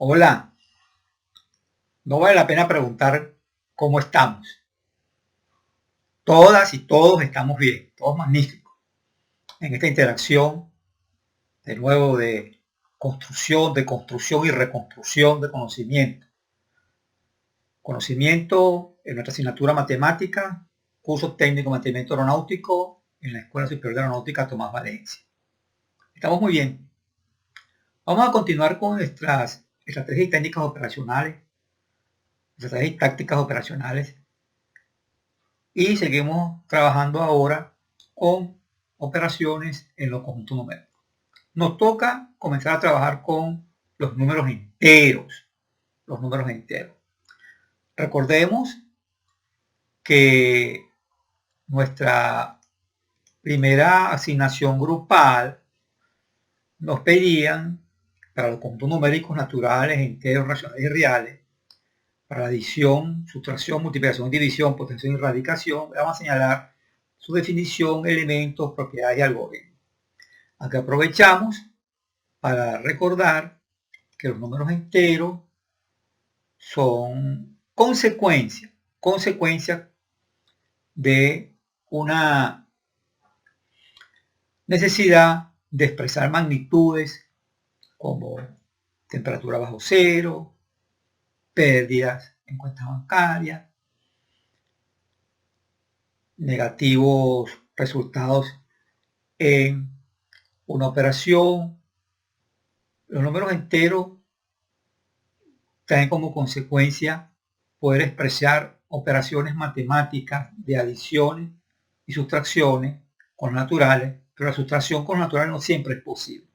Hola, no vale la pena preguntar cómo estamos. Todas y todos estamos bien, todos magníficos. En esta interacción, de nuevo, de construcción y reconstrucción de conocimiento. Conocimiento en nuestra asignatura matemática, curso técnico de mantenimiento aeronáutico en la Escuela Superior de Aeronáutica Tomás Valencia. Estamos muy bien. Vamos a continuar con nuestras estrategias y técnicas operacionales, estrategias y tácticas operacionales. Y seguimos trabajando ahora con operaciones en los conjuntos numéricos. Nos toca comenzar a trabajar con los números enteros. Recordemos que nuestra primera asignación grupal nos pedían para los conjuntos numéricos naturales, enteros, racionales y reales, para la adición, sustracción, multiplicación y división, potenciación y radicación, vamos a señalar su definición, elementos, propiedades y algoritmos. Aquí aprovechamos para recordar que los números enteros son consecuencia de una necesidad de expresar magnitudes como temperatura bajo cero, pérdidas en cuentas bancarias, negativos resultados en una operación. Los números enteros traen como consecuencia poder expresar operaciones matemáticas de adiciones y sustracciones con naturales, pero la sustracción con naturales no siempre es posible.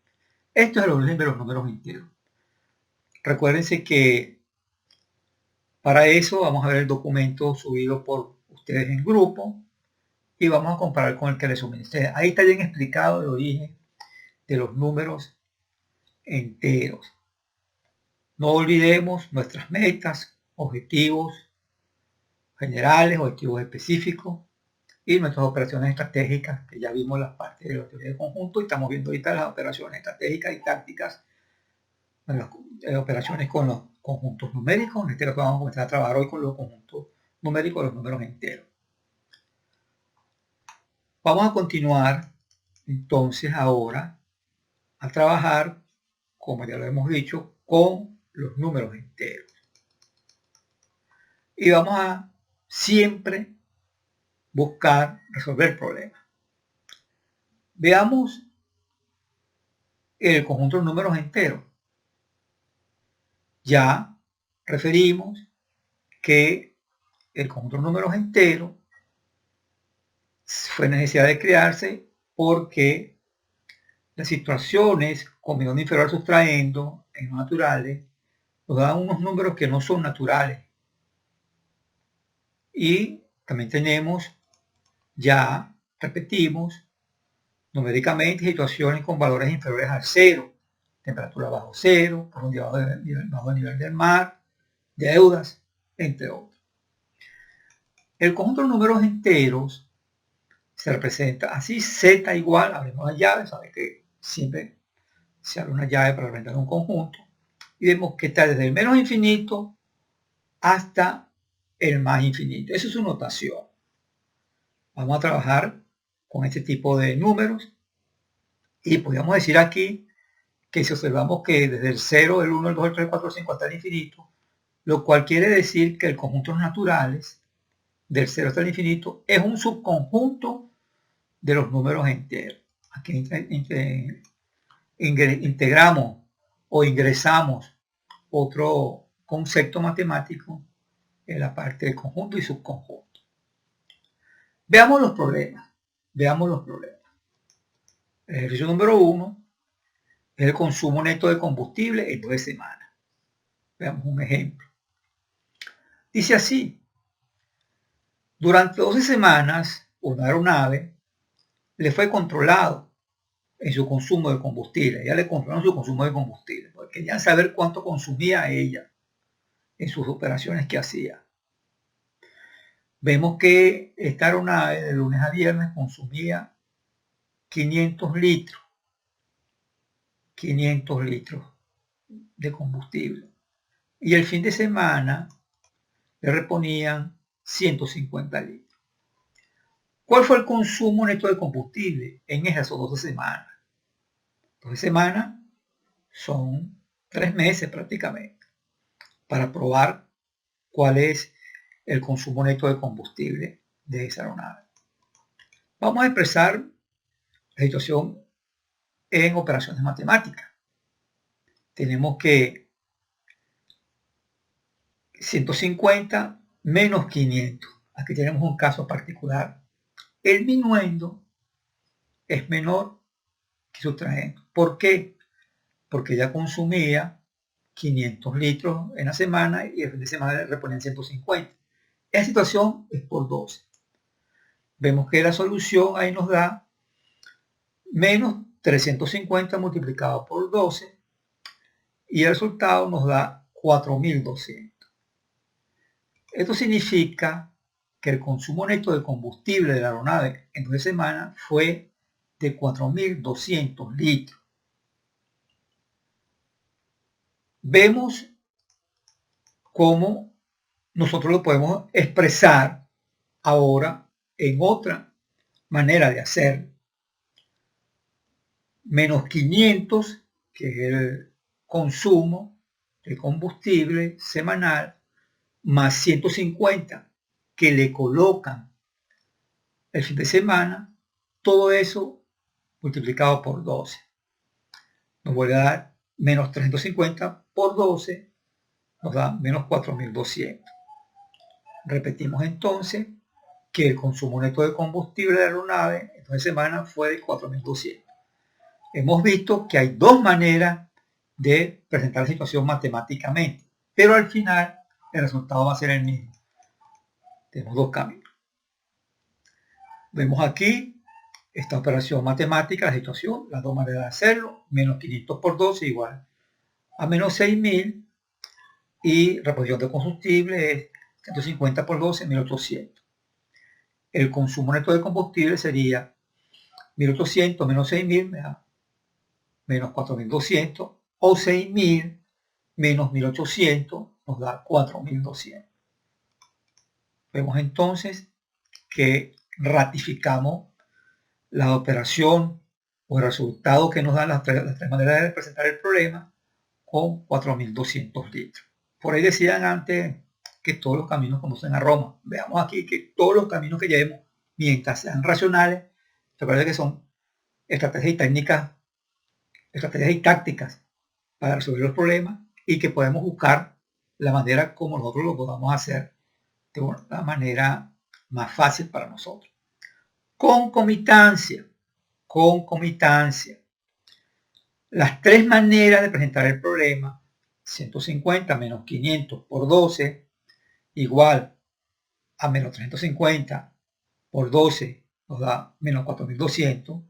Esto es el origen de los números enteros. Recuérdense que para eso vamos a ver el documento subido por ustedes en grupo y vamos a comparar con el que les suministré. Ahí está bien explicado el origen de los números enteros. No olvidemos nuestras metas, objetivos generales, objetivos específicos y nuestras operaciones estratégicas, que ya vimos las partes de la teoría de conjunto y estamos viendo ahorita las operaciones estratégicas y tácticas, las operaciones con los conjuntos numéricos. En este caso vamos a comenzar a trabajar hoy con los conjuntos numéricos, los números enteros. Vamos a continuar entonces ahora a trabajar, como ya lo hemos dicho, con los números enteros. Y vamos a siempre buscar resolver problemas. Veamos el conjunto de números enteros. Ya referimos que el conjunto de números enteros fue necesidad de crearse porque las situaciones combinando inferior sustrayendo en los naturales nos dan unos números que no son naturales. Y también tenemos, ya repetimos, numéricamente situaciones con valores inferiores al cero, temperatura bajo cero, profundidad bajo el nivel del mar, deudas, entre otros. El conjunto de números enteros se representa así: z igual, abrimos la llave, sabe que siempre se abre una llave para representar un conjunto, y vemos que está desde el menos infinito hasta el más infinito. Esa es su notación. Vamos a trabajar con este tipo de números y podríamos decir aquí que si observamos que desde el 0, el 1, el 2, el 3, el 4, el 5 hasta el infinito, lo cual quiere decir que el conjunto de naturales del 0 hasta el infinito es un subconjunto de los números enteros. Aquí integramos o ingresamos otro concepto matemático en la parte de conjunto y subconjunto. Veamos los problemas. El ejercicio número 1 es el consumo neto de combustible en 9 semanas. Veamos un ejemplo. Dice así: durante 12 semanas, una aeronave le fue controlado en su consumo de combustible. Ya le controlaron su consumo de combustible, porque querían saber cuánto consumía ella en sus operaciones que hacía. Vemos que esta aeronave de lunes a viernes consumía 500 litros de combustible. y el fin de semana le reponían 150 litros. ¿Cuál fue el consumo neto de combustible en esas 12 semanas? 12 semanas son 3 meses prácticamente para probar cuál es el consumo neto de combustible de esa aeronave. Vamos a expresar la situación en operaciones matemáticas. Tenemos que 150 menos 500. Aquí tenemos un caso particular. El minuendo es menor que su traendo. ¿Por qué? Porque ya consumía 500 litros en la semana y el fin de semana le reponían 150. Esta situación es por 12. Vemos que la solución ahí nos da menos 350 multiplicado por 12 y el resultado nos da 4200. Esto significa que el consumo neto de combustible de la aeronave en 12 semanas fue de 4200 litros. Vemos cómo nosotros lo podemos expresar ahora en otra manera de hacer. Menos 500, que es el consumo de combustible semanal, más 150 que le colocan el fin de semana, todo eso multiplicado por 12. Nos vuelve a dar menos 350 por 12, nos da menos 4200. Repetimos entonces que el consumo neto de combustible de la aeronave en 12 semanas fue de 4200. Hemos visto que hay dos maneras de presentar la situación matemáticamente, pero al final el resultado va a ser el mismo. Tenemos dos caminos. Vemos aquí esta operación matemática, la situación, las dos maneras de hacerlo. Menos 500 por 12 igual a menos 6000 y reposición de combustible es 150 por 12, 1800. El consumo neto de combustible sería 1800 menos 6000 me da menos 4200 o 6000 menos 1800 nos da 4200. Vemos entonces que ratificamos la operación o el resultado que nos dan las tres maneras de presentar el problema con 4200 litros. Por ahí decían antes que todos los caminos conducen a Roma. Veamos aquí que todos los caminos que llevemos, mientras sean racionales, recuerden que son estrategias y técnicas, estrategias y tácticas para resolver los problemas y que podemos buscar la manera como nosotros lo podamos hacer de una manera más fácil para nosotros. Concomitancia. Las tres maneras de presentar el problema, 150 menos 500 por 12, igual a menos 350 por 12 nos da menos 4200.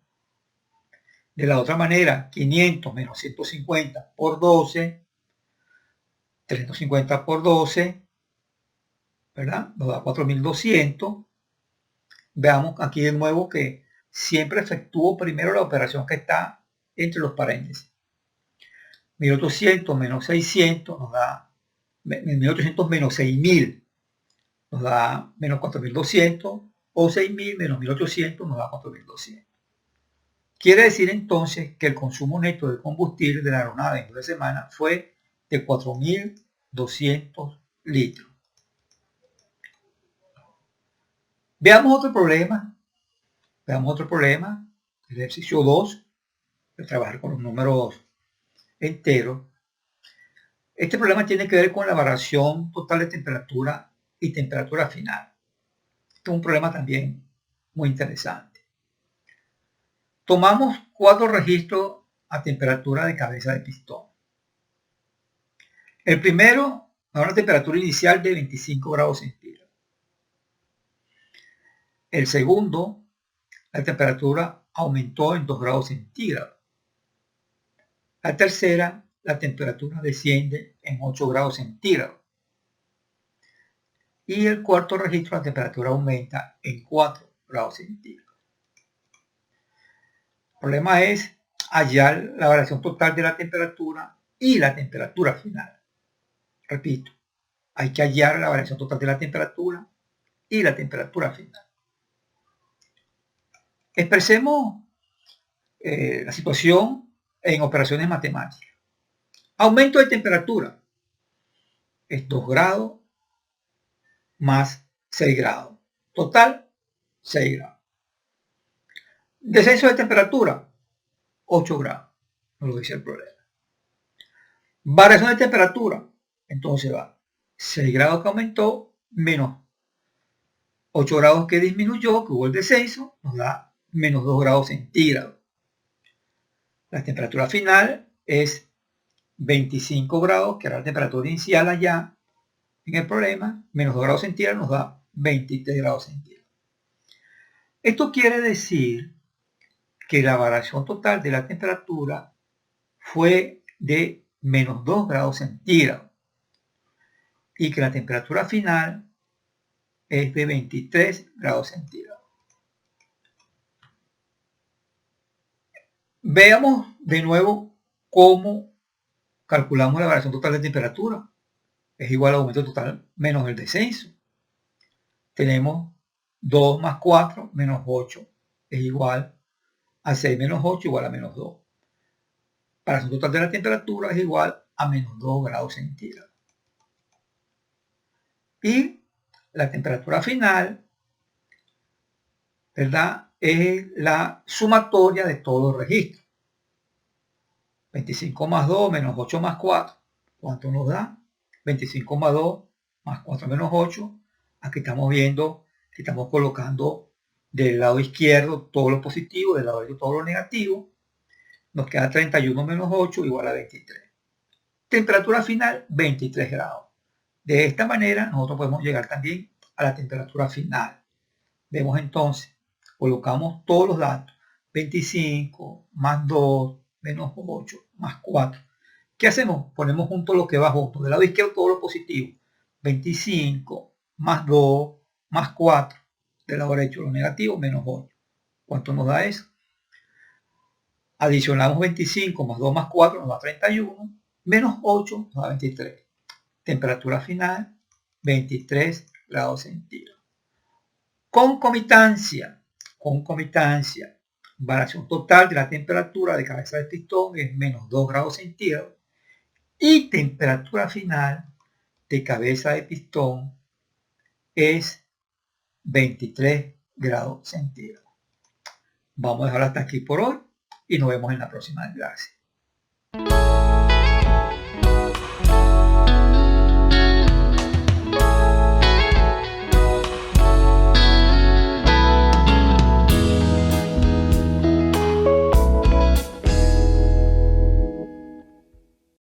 De la otra manera, 500 menos 150 por 12, 350 por 12, ¿verdad? Nos da 4200. Veamos aquí de nuevo que siempre efectúo primero la operación que está entre los paréntesis. 1800 menos 600 nos da 1800 menos 6000 nos da menos 4200 o 6000 menos 1800 nos da 4200. Quiere decir entonces que el consumo neto de combustible de la aeronave en 12 semanas fue de 4200 litros. Veamos otro problema. El ejercicio 2, de trabajar con los números enteros. Este problema tiene que ver con la variación total de temperatura y temperatura final. Este es un problema también muy interesante. Tomamos 4 registros a temperatura de cabeza de pistón. El primero a una temperatura inicial de 25 grados centígrados. El segundo, la temperatura aumentó en 2 grados centígrados. La tercera, la temperatura desciende en 8 grados centígrados. Y el cuarto registro, la temperatura aumenta en 4 grados centígrados. El problema es hallar la variación total de la temperatura y la temperatura final. Repito, hay que hallar la variación total de la temperatura y la temperatura final. Expresemos la situación en operaciones matemáticas. Aumento de temperatura es 2 grados más 6 grados. Total, 6 grados. Descenso de temperatura, 8 grados. No lo dice el problema. Variación de temperatura, entonces va 6 grados que aumentó menos 8 grados que disminuyó, que hubo el descenso, nos da menos 2 grados centígrados. La temperatura final es 25 grados, que era la temperatura inicial allá en el problema, menos 2 grados centígrados nos da 23 grados centígrados. Esto quiere decir que la variación total de la temperatura fue de menos 2 grados centígrados y que la temperatura final es de 23 grados centígrados. Veamos de nuevo cómo calculamos la variación total de temperatura. Es igual al aumento total menos el descenso. Tenemos 2 más 4 menos 8 es igual a 6 menos 8 igual a menos 2. Variación total de la temperatura es igual a menos 2 grados centígrados. Y la temperatura final, ¿verdad?, es la sumatoria de todos los registros. 25 más 2 menos 8 más 4, ¿cuánto nos da? 25 más 2 más 4 menos 8. Aquí estamos viendo que estamos colocando del lado izquierdo todo lo positivo, del lado derecho todo lo negativo. Nos queda 31 menos 8 igual a 23. Temperatura final, 23 grados. De esta manera nosotros podemos llegar también a la temperatura final. Vemos entonces, colocamos todos los datos, 25 más 2 menos 8 más 4. ¿Qué hacemos? Ponemos junto lo que va junto. Del lado izquierdo todo lo positivo. 25 más 2 más 4. Del lado derecho lo negativo menos 8. ¿Cuánto nos da eso? Adicionamos 25 más 2 más 4 nos da 31. Menos 8 nos da 23. Temperatura final, 23 grados centígrados. Concomitancia. Variación total de la temperatura de cabeza de pistón es menos 2 grados centígrados. Y temperatura final de cabeza de pistón es 23 grados centígrados. Vamos a dejar hasta aquí por hoy y nos vemos en la próxima clase.